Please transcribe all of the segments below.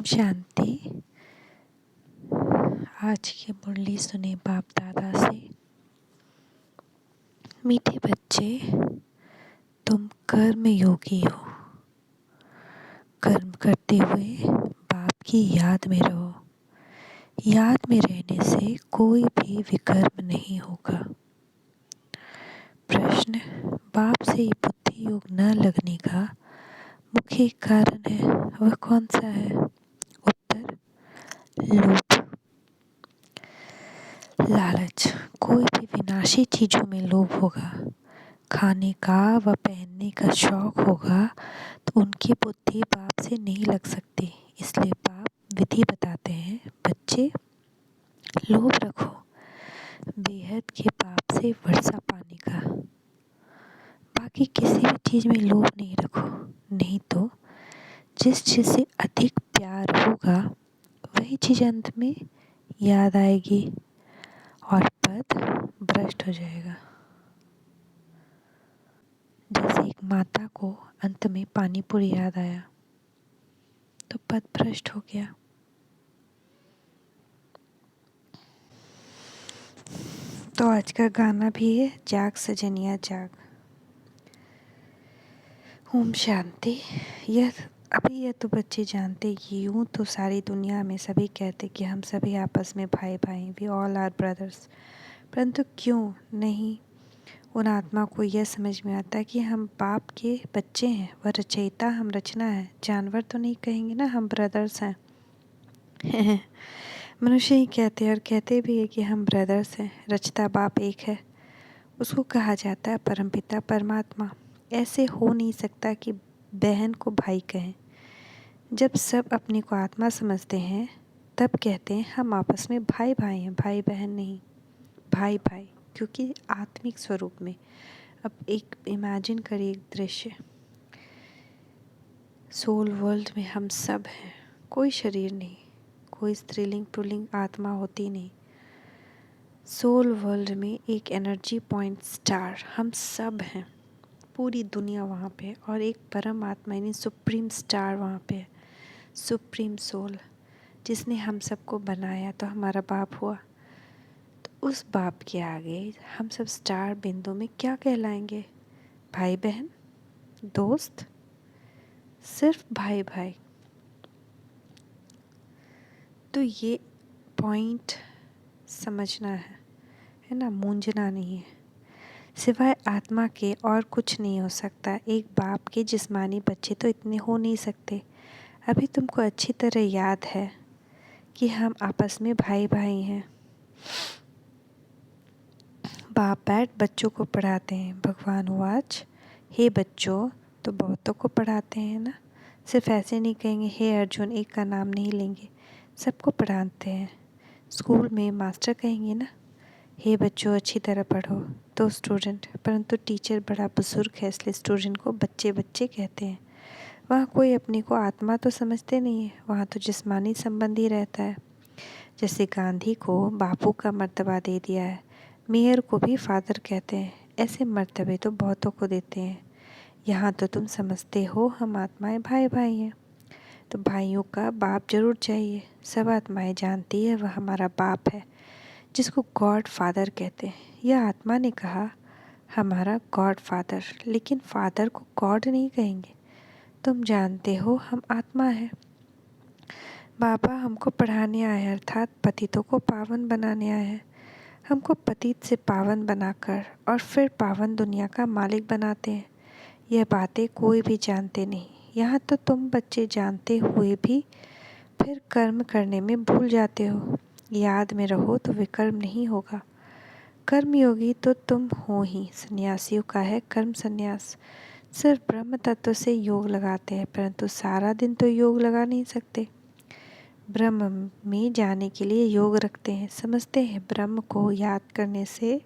शांति। आज की मुरली सुने बाप दादा से। मीठे बच्चे, तुम कर्म योगी हो। कर्म करते हुए बाप की याद में रहो। याद में रहने से कोई भी विकर्म नहीं होगा। प्रश्न: बाप से ही बुद्धि योग न लगने का मुख्य कारण है, वह कौन सा है? उत्तर: लोभ, लालच। कोई भी विनाशी चीजों में लोभ होगा, खाने का व पहनने का शौक होगा, तो उनकी बुद्धि बाप से नहीं लग सकती। इसलिए बाप विधि बताते हैं, बच्चे लोभ रखो बेहद के बाप से वर्षा पाने का। बाकी किसी भी चीज में लोभ नहीं रखो, नहीं तो जिस चीज से अधिक प्यार होगा वही चीज अंत में याद आएगी और पद भ्रष्ट हो जाएगा। जैसे एक माता को अंत में पानीपुरी याद आया तो पद भ्रष्ट हो गया। तो आज का गाना भी है, जाग सजनिया जाग। ओम शांति। यह तो बच्चे जानते कि यूँ तो सारी दुनिया में सभी कहते कि हम सभी आपस में भाई भाई, वी ऑल आर ब्रदर्स। परंतु क्यों नहीं उन आत्मा को यह समझ में आता कि हम बाप के बच्चे हैं, वह रचयिता, हम रचना है। जानवर तो नहीं कहेंगे ना हम ब्रदर्स हैं। मनुष्य ही कहते हैं और कहते भी है कि हम ब्रदर्स हैं, रचता बाप एक है। उसको कहा जाता है परमपिता परमात्मा। ऐसे हो नहीं सकता कि बहन को भाई कहें। जब सब अपने को आत्मा समझते हैं तब कहते हैं हम आपस में भाई भाई हैं, भाई बहन नहीं, भाई भाई, क्योंकि आत्मिक स्वरूप में। अब एक इमेजिन करिए एक दृश्य, सोल वर्ल्ड में हम सब हैं, कोई शरीर नहीं, कोई स्त्रीलिंग पुल्लिंग आत्मा होती नहीं। सोल वर्ल्ड में एक एनर्जी पॉइंट स्टार, हम सब हैं, पूरी दुनिया वहाँ पे है और एक परम आत्मा यानी सुप्रीम स्टार वहाँ पे है, सुप्रीम सोल, जिसने हम सबको बनाया तो हमारा बाप हुआ। तो उस बाप के आगे हम सब स्टार बिंदु में क्या कहलाएंगे? भाई बहन, दोस्त, सिर्फ भाई भाई। तो ये पॉइंट समझना है ना, मूंझना नहीं है। सिवाय आत्मा के और कुछ नहीं हो सकता। एक बाप के जिस्मानी बच्चे तो इतने हो नहीं सकते। अभी तुमको अच्छी तरह याद है कि हम आपस में भाई भाई हैं। बाप बैठ बच्चों को पढ़ाते हैं। भगवान वाच, हे बच्चों, तो बहुतों को पढ़ाते हैं ना, सिर्फ ऐसे नहीं कहेंगे हे अर्जुन, एक का नाम नहीं लेंगे, सबको पढ़ाते हैं। स्कूल में मास्टर कहेंगे ना, हे बच्चों अच्छी तरह पढ़ो, तो स्टूडेंट, परंतु टीचर बड़ा बुजुर्ग है इसलिए स्टूडेंट को बच्चे बच्चे कहते हैं। वहाँ कोई अपने को आत्मा तो समझते नहीं है, वहाँ तो जिस्मानी संबंध ही रहता है। जैसे गांधी को बापू का मर्तबा दे दिया है, मेयर को भी फादर कहते हैं, ऐसे मर्तबे तो बहुतों को देते हैं। यहाँ तो तुम समझते हो हम आत्माएं भाई भाई हैं, तो भाइयों का बाप जरूर चाहिए। सब आत्माएं जानती है वह हमारा बाप है, जिसको गॉड फादर कहते हैं। यह आत्मा ने कहा हमारा गॉड फादर, लेकिन फादर को गॉड नहीं कहेंगे। तुम जानते हो हम आत्मा है। बाबा हमको पढ़ाने आए हैं, अर्थात पतितों को पावन बनाने आए हैं। हमको पतित से पावन बनाकर और फिर पावन दुनिया का मालिक बनाते हैं। यह बातें कोई भी जानते नहीं। यहाँ तो तुम बच्चे जानते हुए भी फिर कर्म करने में भूल जाते हो। याद में रहो तो विकर्म नहीं होगा। कर्मयोगी तो तुम हो ही। सन्यासियों का है कर्म संन्यास। सिर्फ ब्रह्म तत्व से योग लगाते हैं, परंतु सारा दिन तो योग लगा नहीं सकते। ब्रह्म में जाने के लिए योग रखते हैं, समझते हैं ब्रह्म को याद करने से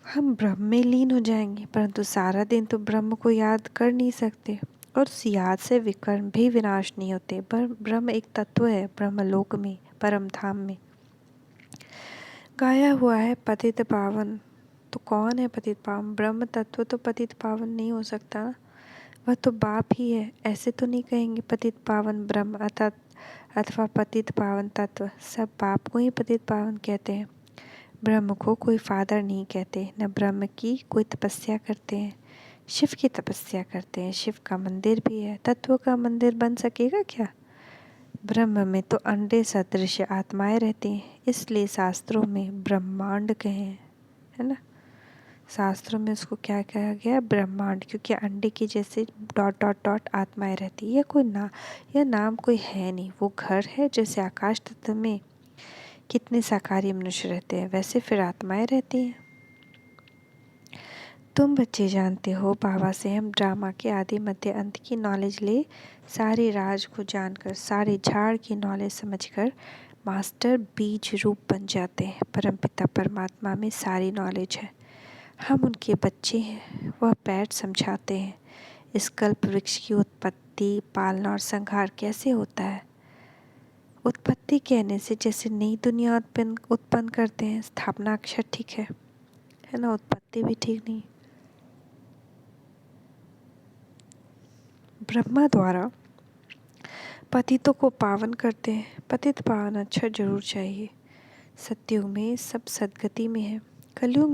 हम ब्रह्म में लीन हो जाएंगे, परंतु सारा दिन तो ब्रह्म को याद कर नहीं सकते। और उस याद से विकर्म भी विनाश नहीं होते। पर ब्रह्म एक तत्व है, ब्रह्मलोक में, परम धाम में गाया हुआ है पतित पावन। तो कौन है पतित पावन? ब्रह्म तत्व तो पतित पावन नहीं हो सकता ना। वह तो बाप ही है। ऐसे तो नहीं कहेंगे पतित पावन ब्रह्म अर्थात अथवा पतित पावन तत्व। सब बाप को ही पतित पावन कहते हैं। ब्रह्म को कोई फादर नहीं कहते, न ब्रह्म की कोई तपस्या करते हैं। शिव की तपस्या करते हैं। शिव का मंदिर भी है। तत्व का मंदिर बन सकेगा क्या? ब्रह्म में तो अंडे सदृश आत्माएं रहती हैं, इसलिए शास्त्रों में ब्रह्मांड कहे हैं, है ना। शास्त्रों में उसको क्या कहा गया? ब्रह्मांड, क्योंकि अंडे की जैसे डॉट डॉट डॉट आत्माएं रहती है। यह नाम कोई है नहीं, वो घर है। जैसे आकाश तत्व में कितने साकारी मनुष्य रहते हैं, वैसे फिर आत्माएं रहती हैं। तुम बच्चे जानते हो, बाबा से हम ड्रामा के आदि मध्य अंत की नॉलेज ले, सारे राज को जानकर, सारे झाड़ की नॉलेज समझकर मास्टर बीज रूप बन जाते हैं। परमपिता परमात्मा में सारी नॉलेज है, हम उनके बच्चे हैं। वह बैठ समझाते हैं इस कल्प वृक्ष की उत्पत्ति, पालना और संहार कैसे होता है। उत्पत्ति कहने से जैसे नई दुनिया उत्पन्न करते हैं, स्थापना अक्षर ठीक है ना, उत्पत्ति भी ठीक नहीं। ब्रह्मा द्वारा पतितों को पावन करते हैं। पतित पावन अक्षर जरूर चाहिए। सतयुग में सब सदगति में है, कलयुग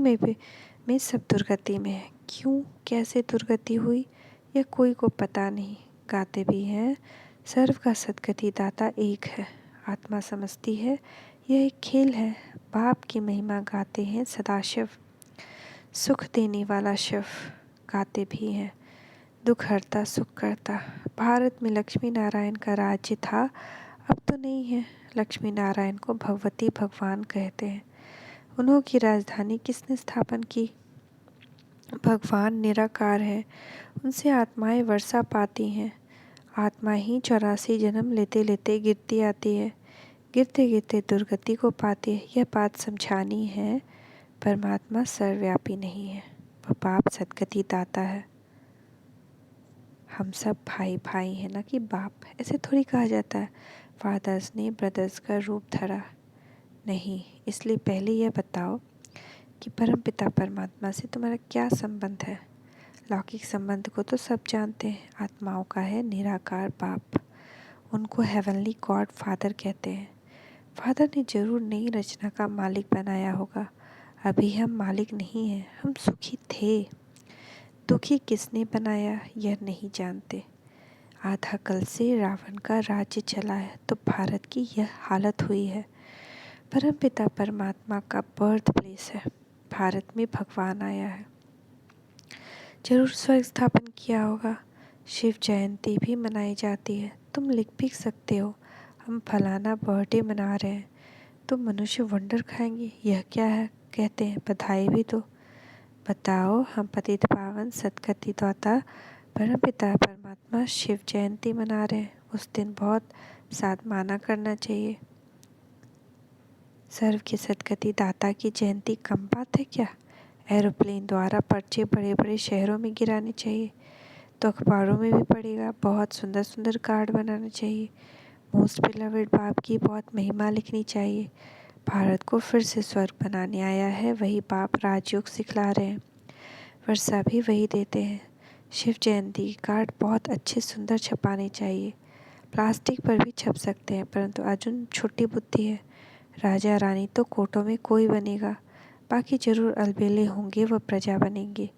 में सब दुर्गति में है। क्यों, कैसे दुर्गति हुई, यह कोई को पता नहीं। गाते भी हैं, सर्व का सदगति दाता एक है। आत्मा समझती है यह एक खेल है। बाप की महिमा गाते हैं सदाशिव, सुख देने वाला शिव। गाते भी हैं, दुख हरता सुख करता। भारत में लक्ष्मी नारायण का राज्य था, अब तो नहीं है। लक्ष्मी नारायण को भगवती भगवान कहते हैं। उन्हों की राजधानी किसने स्थापन की? भगवान निराकार है, उनसे आत्माएं वर्षा पाती हैं। आत्मा ही 84 जन्म लेते लेते गिरती आती है, गिरते गिरते दुर्गति को पाती है। यह बात समझानी है, परमात्मा सर्वव्यापी नहीं है, वह बाप सदगति दाता है। हम सब भाई भाई हैं, ना कि बाप। ऐसे थोड़ी कहा जाता है फादर्स ने ब्रदर्स का रूप धरा, नहीं। इसलिए पहले यह बताओ कि परमपिता परमात्मा से तुम्हारा क्या संबंध है। लौकिक संबंध को तो सब जानते हैं, आत्माओं का है निराकार बाप। उनको हेवनली गॉड फादर कहते हैं। फादर ने जरूर नई रचना का मालिक बनाया होगा। अभी हम मालिक नहीं हैं, हम सुखी थे। दुखी किसने बनाया यह नहीं जानते। आधा कल से रावण का राज्य चला है, तो भारत की यह हालत हुई है। परमपिता परमात्मा का बर्थ प्लेस है, भारत में भगवान आया है। जरूर स्वर्ग स्थापन किया होगा। शिव जयंती भी मनाई जाती है। तुम लिख भी सकते हो, हम फलाना बर्थडे मना रहे हैं। तो मनुष्य वंडर खाएंगे, यह क्या है कहते हैं, बधाई भी दो। बताओ, हम पतित पावन सदगति दाता परमपिता परमात्मा शिव जयंती मना रहे हैं। उस दिन बहुत साधमाना करना चाहिए। सर्व की सदगति दाता की जयंती कम बात है क्या? एरोप्लेन द्वारा पर्चे बड़े बड़े शहरों में गिराने चाहिए, तो अखबारों में भी पड़ेगा। बहुत सुंदर सुंदर कार्ड बनाने चाहिए। मोस्ट बिलवेड बाप की बहुत महिमा लिखनी चाहिए। भारत को फिर से स्वर्ग बनाने आया है, वही बाप राजयोग सिखला रहे हैं, वर्षा भी वही देते हैं। शिव जयंती की कार्ड बहुत अच्छे सुंदर छपाने चाहिए। प्लास्टिक पर भी छप सकते हैं, परंतु अर्जुन छोटी बुद्धि है। राजा रानी तो कोटों में कोई बनेगा, बाकी जरूर अलबेले होंगे, वह प्रजा बनेंगे।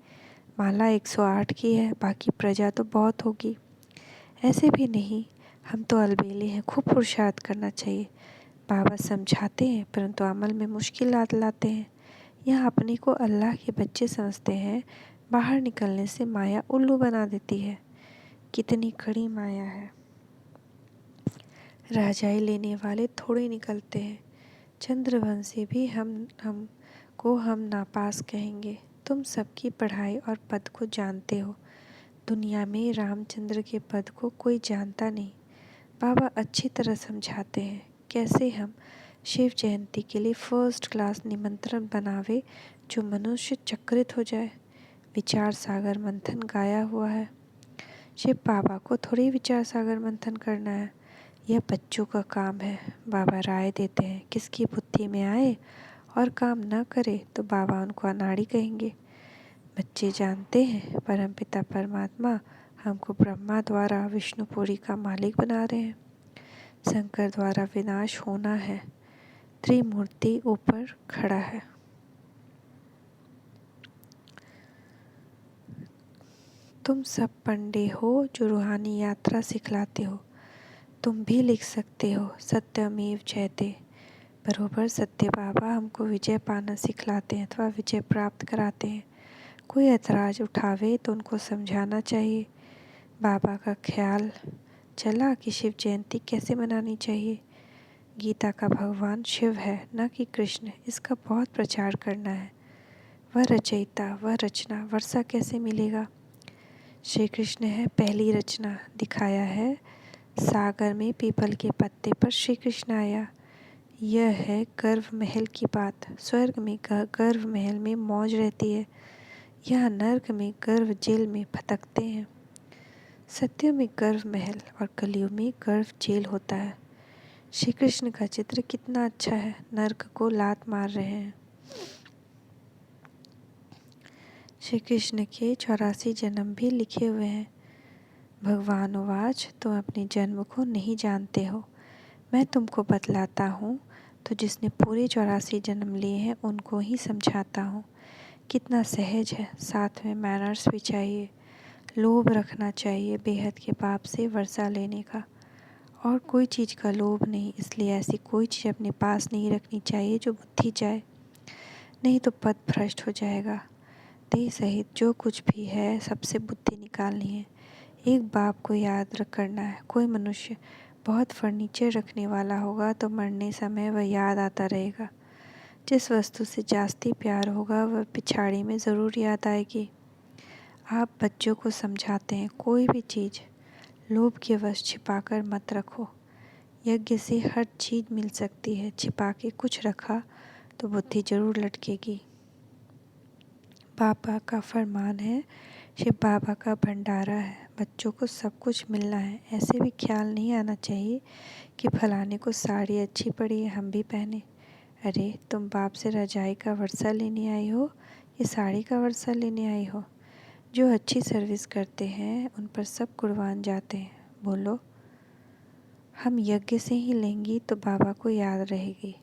माला 108 की है, बाकी प्रजा तो बहुत होगी। ऐसे भी नहीं, हम तो अलबेले हैं, खूब पुरुषार्थ करना चाहिए। बाबा समझाते हैं, परंतु अमल में मुश्किल लाते हैं। यह अपने को अल्लाह के बच्चे समझते हैं, बाहर निकलने से माया उल्लू बना देती है। कितनी कड़ी माया है। राजाई लेने वाले थोड़े निकलते हैं। चंद्रवंशी भी हम नापास कहेंगे। तुम सबकी पढ़ाई और पद को जानते हो। दुनिया में रामचंद्र के पद को कोई जानता नहीं। बाबा अच्छी तरह समझाते हैं कैसे हम शिव जयंती के लिए फर्स्ट क्लास निमंत्रण बनावे, जो मनुष्य चक्रित हो जाए। विचार सागर मंथन गाया हुआ है। शिव बाबा को थोड़ी विचार सागर मंथन करना है, यह बच्चों का काम है। बाबा राय देते हैं, किसकी बुद्धि में आए और काम न करे तो बाबा उनको अनाड़ी कहेंगे। बच्चे जानते हैं परमपिता परमात्मा हमको ब्रह्मा द्वारा विष्णुपुरी का मालिक बना रहे हैं। शंकर द्वारा विनाश होना है। त्रिमूर्ति ऊपर खड़ा है। तुम सब पंडे हो जो रूहानी यात्रा सिखलाते हो। तुम भी लिख सकते हो सत्यमेव जयते। बरोबर सत्य बाबा हमको विजय पाना सिखलाते हैं अथवा विजय प्राप्त कराते हैं। कोई ऐतराज उठावे तो उनको समझाना चाहिए। बाबा का ख्याल चला कि शिव जयंती कैसे मनानी चाहिए। गीता का भगवान शिव है, न कि कृष्ण। इसका बहुत प्रचार करना है। वह रचयिता, वह रचना, वर्षा कैसे मिलेगा। श्री कृष्ण है पहली रचना। दिखाया है सागर में पीपल के पत्ते पर श्री कृष्ण आया। यह है गर्व महल की बात। स्वर्ग में गर्व महल में मौज रहती है। यहाँ नर्क में गर्व जेल में भटकते हैं। सत्य में गर्व महल और कलयुग में गर्व जेल होता है। श्री कृष्ण का चित्र कितना अच्छा है। नर्क को लात मार रहे हैं। श्री कृष्ण के 84 जन्म भी लिखे हुए हैं। भगवान उवाच, तुम अपने जन्म को नहीं जानते हो। मैं तुमको बतलाता हूँ तो जिसने पूरे 84 जन्म लिए हैं उनको ही समझाता हूँ। कितना सहज है। साथ में मैनर्स भी चाहिए। लोभ रखना चाहिए बेहद के पाप से वर्षा लेने का। और कोई चीज़ का लोभ नहीं, इसलिए ऐसी कोई चीज़ अपने पास नहीं रखनी चाहिए जो बुद्धि जाए, नहीं तो पद भ्रष्ट हो जाएगा। देह सहित जो कुछ भी है सबसे बुद्धि निकालनी है। एक बाप को याद करना है। कोई मनुष्य बहुत फर्नीचर रखने वाला होगा तो मरने समय वह याद आता रहेगा। जिस वस्तु से जास्ती प्यार होगा वह पिछाड़ी में ज़रूर याद आएगी। आप बच्चों को समझाते हैं कोई भी चीज़ लोभ के वश छिपा कर मत रखो। यज्ञ से हर चीज़ मिल सकती है। छिपा के कुछ रखा तो बुद्धि जरूर लटकेगी। बाबा का फरमान है, शिव बाबा का भंडारा है। बच्चों को सब कुछ मिलना है। ऐसे भी ख्याल नहीं आना चाहिए कि फलाने को साड़ी अच्छी पड़ी है हम भी पहने। अरे तुम बाप से रजाई का वर्षा लेने आई हो या साड़ी का वर्षा लेने आई हो। जो अच्छी सर्विस करते हैं उन पर सब कुर्बान जाते हैं। बोलो, हम यज्ञ से ही लेंगी तो बाबा को याद रहेगी।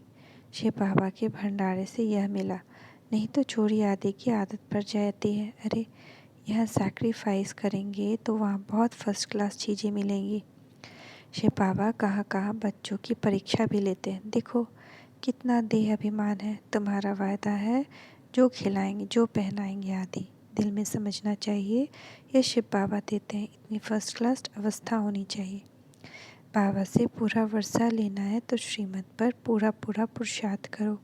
शिव बाबा के भंडारे से यह मिला, नहीं तो चोरी आदि की आदत पड़ जाती है। अरे यहाँ सैक्रिफाइस करेंगे तो वहाँ बहुत फर्स्ट क्लास चीज़ें मिलेंगी। शिव बाबा कहाँ कहाँ बच्चों की परीक्षा भी लेते हैं। देखो कितना देह अभिमान है। तुम्हारा वायदा है जो खिलाएंगे जो पहनाएंगे आदि। दिल में समझना चाहिए ये शिव बाबा देते हैं। इतनी फर्स्ट क्लास अवस्था होनी चाहिए। बाबा से पूरा वर्षा लेना है तो श्रीमत पर पूरा पूरा पुरुषार्थ करो।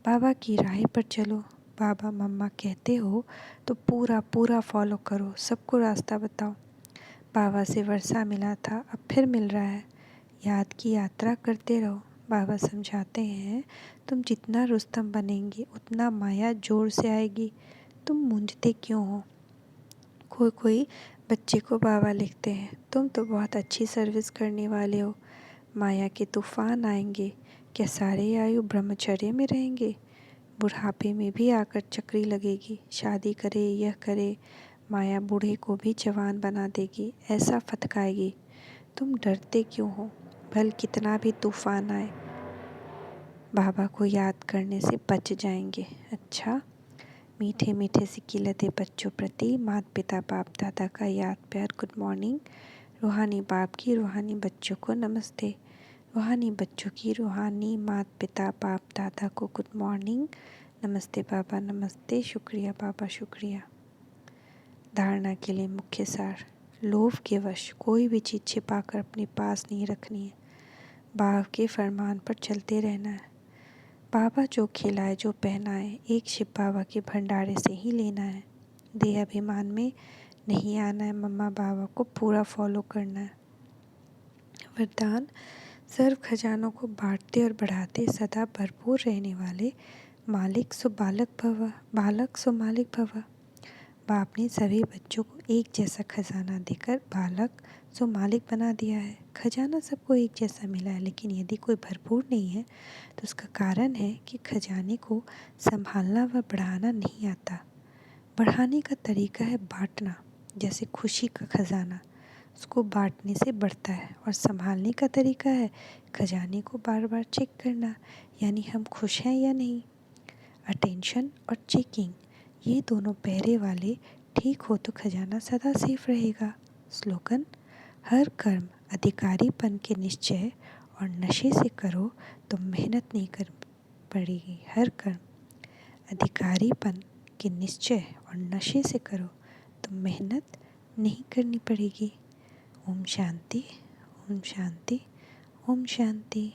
बाबा की राह पर चलो। बाबा मम्मा कहते हो तो पूरा पूरा फॉलो करो। सबको रास्ता बताओ। बाबा से वर्षा मिला था, अब फिर मिल रहा है। याद की यात्रा करते रहो। बाबा समझाते हैं तुम जितना रुस्तम बनेंगे उतना माया जोर से आएगी। तुम मूंझते क्यों हो। कोई बच्चे को बाबा लिखते हैं, तुम तो बहुत अच्छी सर्विस करने वाले हो। माया के तूफान आएंगे, क्या सारे आयु ब्रह्मचर्य में रहेंगे। बुढ़ापे में भी आकर चक्री लगेगी। शादी करे यह करे, माया बूढ़े को भी जवान बना देगी, ऐसा फटकाएगी। तुम डरते क्यों हो। भल कितना भी तूफान आए बाबा को याद करने से बच जाएंगे। अच्छा, मीठे मीठे सिकिलते बच्चों प्रति माता पिता बाप दादा का याद प्यार गुड मॉर्निंग। रूहानी बाप की रूहानी बच्चों को नमस्ते। रूहानी बच्चों की रूहानी माता पिता बाप दादा को गुड मॉर्निंग। नमस्ते बाबा नमस्ते। शुक्रिया बाबा शुक्रिया। धारणा के लिए मुख्य सार, लोभ के वश कोई भी चीज़ छिपाकर अपने पास नहीं रखनी है। बाप के फरमान पर चलते रहना है। बाबा जो खिलाए जो पहनाए एक शिव बाबा के भंडारे से ही लेना है। देह अभिमान में नहीं आना है। मम्मा बाबा को पूरा फॉलो करना है। वरदान, सर्व खजानों को बांटते और बढ़ाते सदा भरपूर रहने वाले मालिक सो बालक भव, बालक सो मालिक भव। बाप ने सभी बच्चों को एक जैसा खजाना देकर बालक सो मालिक बना दिया है। खजाना सबको एक जैसा मिला है, लेकिन यदि कोई भरपूर नहीं है तो उसका कारण है कि खजाने को संभालना व बढ़ाना नहीं आता। बढ़ाने का तरीका है बांटना। जैसे खुशी का खजाना, उसको बांटने से बढ़ता है। और संभालने का तरीका है खजाने को बार बार चेक करना, यानी हम खुश हैं या नहीं। अटेंशन और चेकिंग, ये दोनों पहरे वाले ठीक हो तो खजाना सदा सेफ रहेगा। स्लोगन, हर कर्म अधिकारीपन के निश्चय और नशे से करो तो मेहनत नहीं कर पड़ेगी। हर कर्म अधिकारीपन के निश्चय और नशे से करो तो मेहनत नहीं करनी पड़ेगी। ओम शांति, ओम शांति, ओम शांति।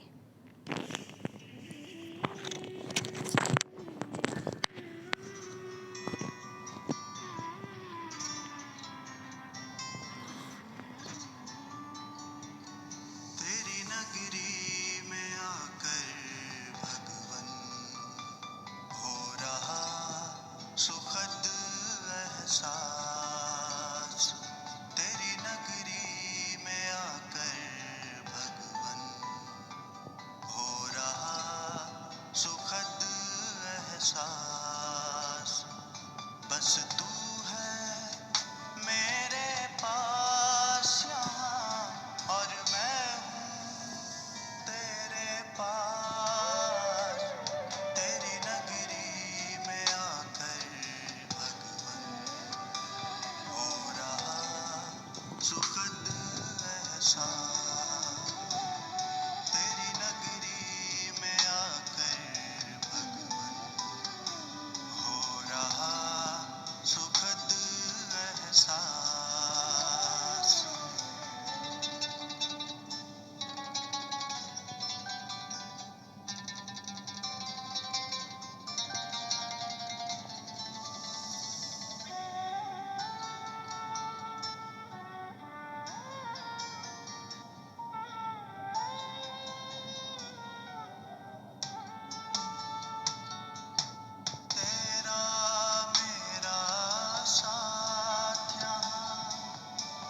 तेरी नगरी में आकर भगवन हो रहा सुखद एहसास। तेरी नगरी में आकर भगवन हो रहा सुखद एहसास। बस तू है मेरे पास यहाँ और मैं हूँ तेरे पास। तेरी नगरी में आकर भगवन हो रहा सुखद एहसास। तेरी नगरी में आकर भगवन हो रहा सुखद एहसास। तेरा मेरा साथ यहाँ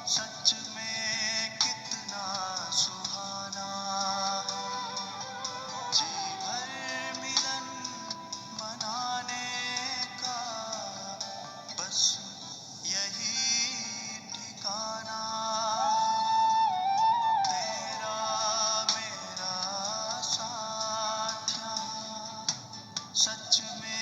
सच में कितना सुहाना है। जी भर मिलन मनाने का बस यही ठिकाना है। तेरा मेरा साथ यहाँ सच में